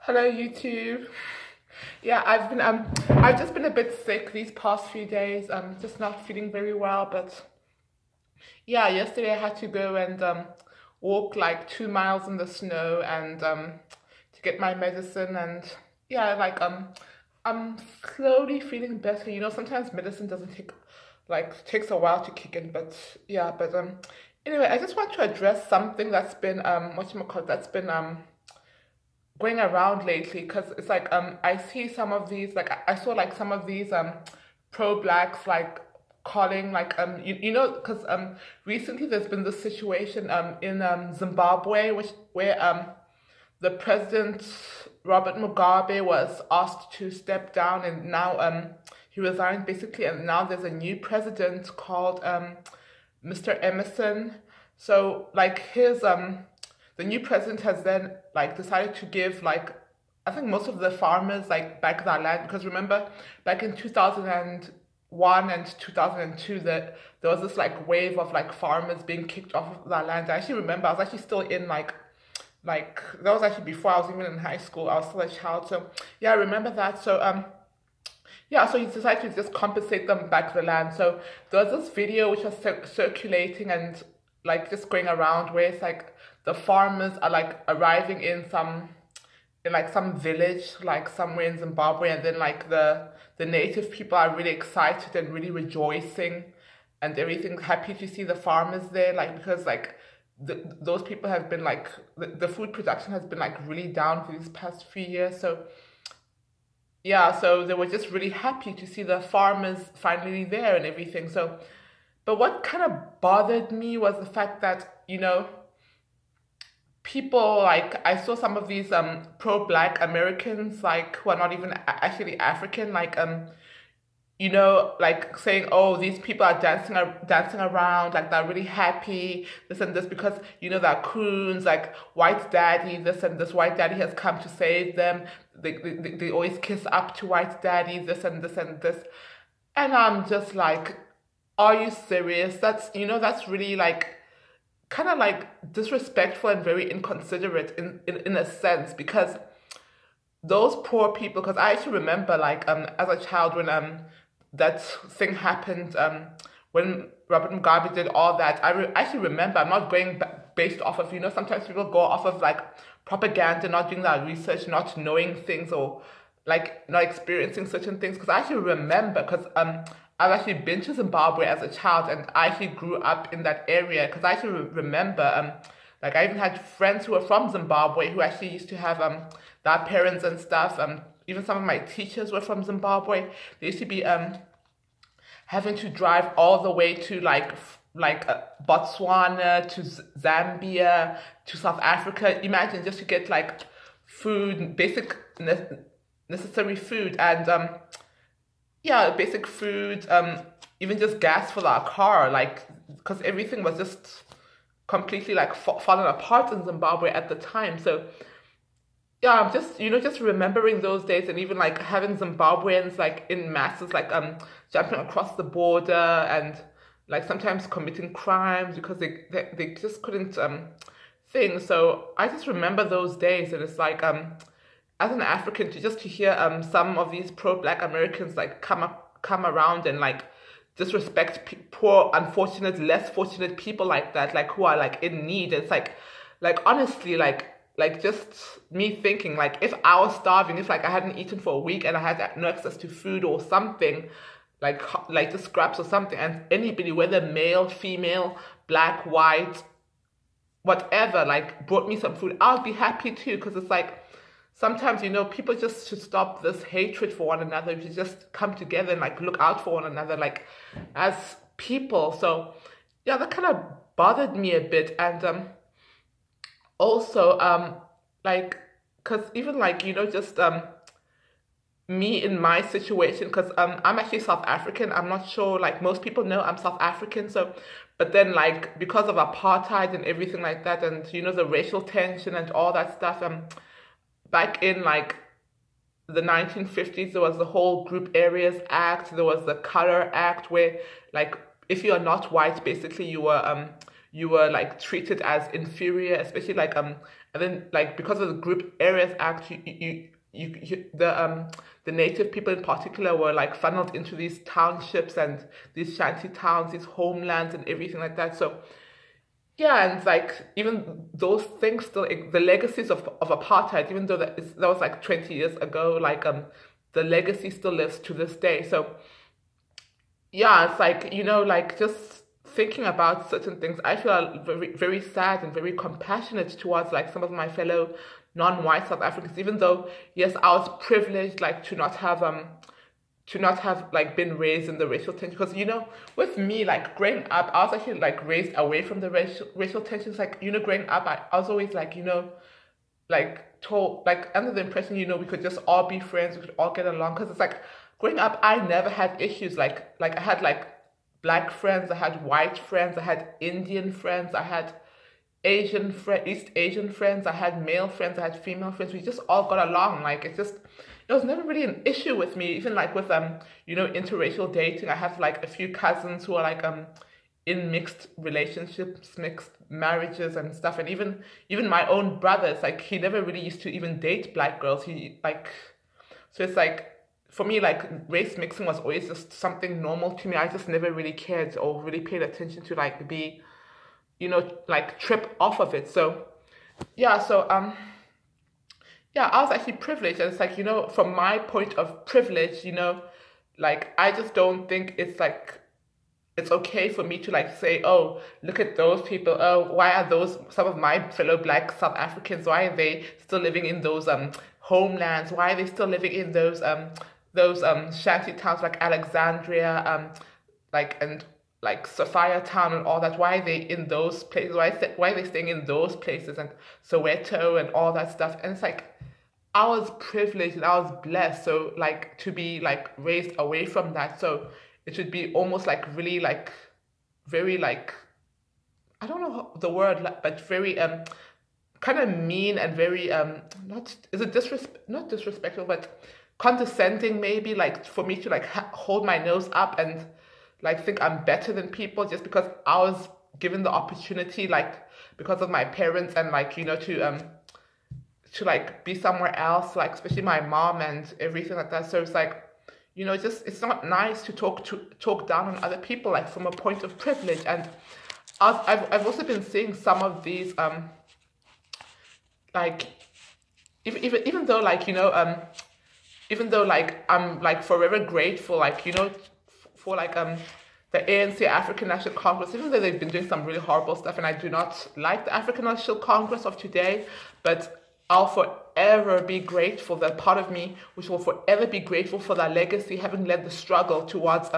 Hello YouTube. Yeah, I've just been a bit sick these past few days. Just not feeling very well, but yeah, yesterday I had to go and walk like 2 miles in the snow and to get my medicine, and yeah, I'm slowly feeling better. You know, sometimes medicine doesn't takes a while to kick in, but yeah, anyway, I just want to address something that's been whatchamacallit, that's been going around lately, because it's like I see some of these, like I saw like some of these pro-blacks like calling like you know, because recently there's been this situation in Zimbabwe, where the president Robert Mugabe was asked to step down, and now he resigned basically, and now there's a new president called Mr. Emerson. So like the new president has then like decided to give like, I think, most of the farmers like back their land, because remember back in 2001 and 2002 that there was this like wave of like farmers being kicked off of their land. I actually remember I was actually still in like that was actually before I was even in high school. I was still a child, so yeah, I remember that. So yeah, so he decided to just compensate them back the land. So there was this video which was circulating and like just going around, where it's like the farmers are like arriving in some village like somewhere in Zimbabwe, and then like the native people are really excited and really rejoicing and everything, happy to see the farmers there, like because like those people have been like the food production has been like really down for these past few years. So yeah, so they were just really happy to see the farmers finally there and everything. So but what kind of bothered me was the fact that, you know, people like, I saw some of these pro-black Americans like who are not even actually African, like you know, like saying, oh, these people are dancing around, like they're really happy, this and this, because, you know, they're coons, like white daddy, this and this, white daddy has come to save them. They always kiss up to white daddy, this and this and this. And I'm just like, are you serious? That's, you know, that's really like kind of like disrespectful and very inconsiderate in a sense, because those poor people, because I actually remember like as a child when that thing happened, when Robert Mugabe did all that, I actually remember, I'm not going based off of, you know, sometimes people go off of like propaganda, not doing that research, not knowing things, or like not experiencing certain things, because I actually remember, because I've actually been to Zimbabwe as a child, and I actually grew up in that area, because I actually remember, like I even had friends who were from Zimbabwe who actually used to have their parents and stuff. Even some of my teachers were from Zimbabwe. They used to be having to drive all the way to like Botswana, to Zambia, to South Africa. Imagine, just to get like food, basic necessary food, and yeah, basic food, even just gas for our car, like, because everything was just completely like falling apart in Zimbabwe at the time. So yeah, I'm just, you know, just remembering those days, and even like having Zimbabweans like in masses, like jumping across the border and like sometimes committing crimes because they just couldn't think. So I just remember those days, and it's like as an African, to hear some of these pro-black Americans like come around and like disrespect poor, unfortunate, less fortunate people like that, like who are like in need. It's like honestly, like just me thinking, like if I was starving, if like I hadn't eaten for a week and I had no access to food or something, like just scraps or something, and anybody, whether male, female, black, white, whatever, like brought me some food, I'll be happy too, because it's like, sometimes, you know, people just should stop this hatred for one another. We should just come together and like look out for one another, like as people. So yeah, that kind of bothered me a bit. And also like, because even like, you know, just me in my situation, because I'm actually South African. I'm not sure, like most people know I'm South African. So but then like because of apartheid and everything like that, and you know, the racial tension and all that stuff, back in like the 1950s, there was the whole Group Areas Act. There was the Color Act, where like if you are not white, basically you were you were like treated as inferior, especially like and then like because of the Group Areas Act, the native people in particular were like funneled into these townships and these shanty towns, these homelands and everything like that. So yeah, and like even those things still, the legacies of apartheid, even though that was like 20 years ago, like the legacy still lives to this day. So yeah, it's like, like just thinking about certain things, I feel very, very sad and very compassionate towards like some of my fellow non-white South Africans, even though yes, I was privileged like to not have like been raised in the racial tension, because with me, like growing up, I was actually like raised away from the racial tensions. Like growing up, I was always like like told, like under the impression we could just all be friends, we could all get along, because it's like growing up I never had issues. Like I had like black friends, I had white friends, I had Indian friends, I had East Asian friends, I had male friends, I had female friends. We just all got along. Like it was never really an issue with me. Even like with interracial dating, I have like a few cousins who are like in mixed relationships, mixed marriages and stuff. And even my own brother, like he never really used to even date black girls. So it's like for me, like race mixing was always just something normal to me. I just never really cared or really paid attention to like be like trip off of it. So yeah, yeah, I was actually privileged, and it's like, from my point of privilege, like I just don't think it's okay for me to like say, oh, look at those people, oh, why are those some of my fellow black South Africans, why are they still living in those homelands, why are they still living in those shanty towns like Alexandria, like Sophia Town and all that, why are they in those places, why are they staying in those places, and Soweto and all that stuff. And it's like, I was privileged and I was blessed, so like to be like raised away from that, so it should be almost like really like very like, I don't know the word, but very kind of mean and very not disrespectful, but condescending maybe, like for me to like hold my nose up and like think I'm better than people just because I was given the opportunity, like because of my parents, and like to like be somewhere else, like especially my mom and everything like that. So it's like just it's not nice to talk down on other people like from a point of privilege. And I've also been seeing some of these like even though like even though like I'm like forever grateful, like for like the ANC, African National Congress, even though they've been doing some really horrible stuff, and I do not like the African National Congress of today, but I'll forever be grateful. That part of me which will forever be grateful for their legacy, having led the struggle towards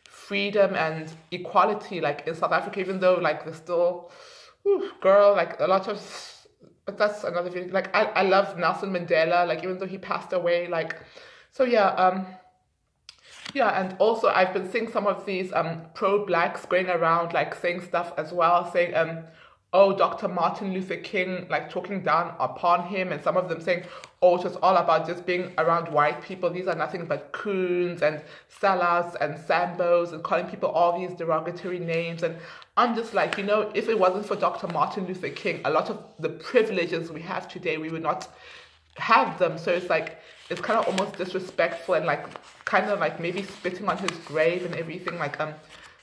freedom and equality like in South Africa, even though like there's still girl, like a lot of, but that's another video. Like I love Nelson Mandela, like even though he passed away, like, so yeah, yeah. And also I've been seeing some of these pro-blacks going around like saying stuff as well, saying oh, Dr. Martin Luther King, like talking down upon him, and some of them saying, oh, it was all about just being around white people, these are nothing but coons and sellouts and sambos, and calling people all these derogatory names. And I'm just like, if it wasn't for Dr. Martin Luther King, a lot of the privileges we have today, we would not have them. So it's like, it's kind of almost disrespectful and like kind of like maybe spitting on his grave and everything, like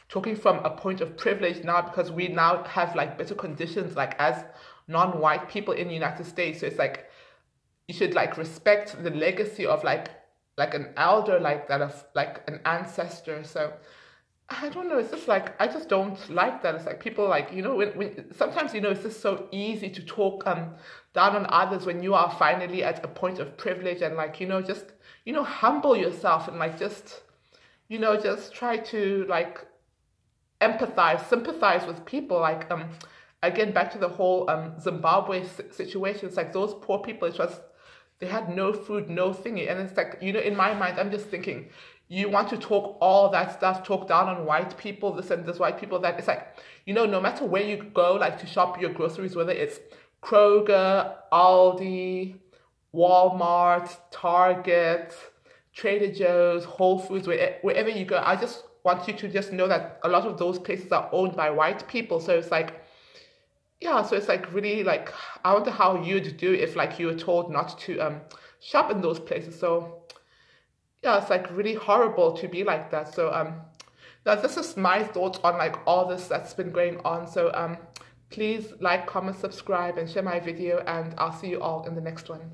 talking from a point of privilege now, because we now have like better conditions like as non-white people in the United States. So it's like you should like respect the legacy of like an elder like that, of like an ancestor. So I don't know, it's just like I just don't like that. It's like people like when sometimes it's just so easy to talk down on others when you are finally at a point of privilege, and like just humble yourself and like just just try to like empathize, sympathize with people. Like again, back to the whole Zimbabwe situation. It's like those poor people, they had no food, no thingy. And it's like, in my mind, I'm just thinking, you want to talk all that stuff, talk down on white people, this and this, white people that. It's like, no matter where you go, like to shop your groceries, whether it's Kroger, Aldi, Walmart, Target, Trader Joe's, Whole Foods, wherever you go, I just want you to just know that a lot of those places are owned by white people. So it's like, yeah, so it's like really like, I wonder how you'd do if like you were told not to shop in those places. So yeah, it's like really horrible to be like that. So now this is my thoughts on like all this that's been going on. So please like, comment, subscribe, and share my video, and I'll see you all in the next one.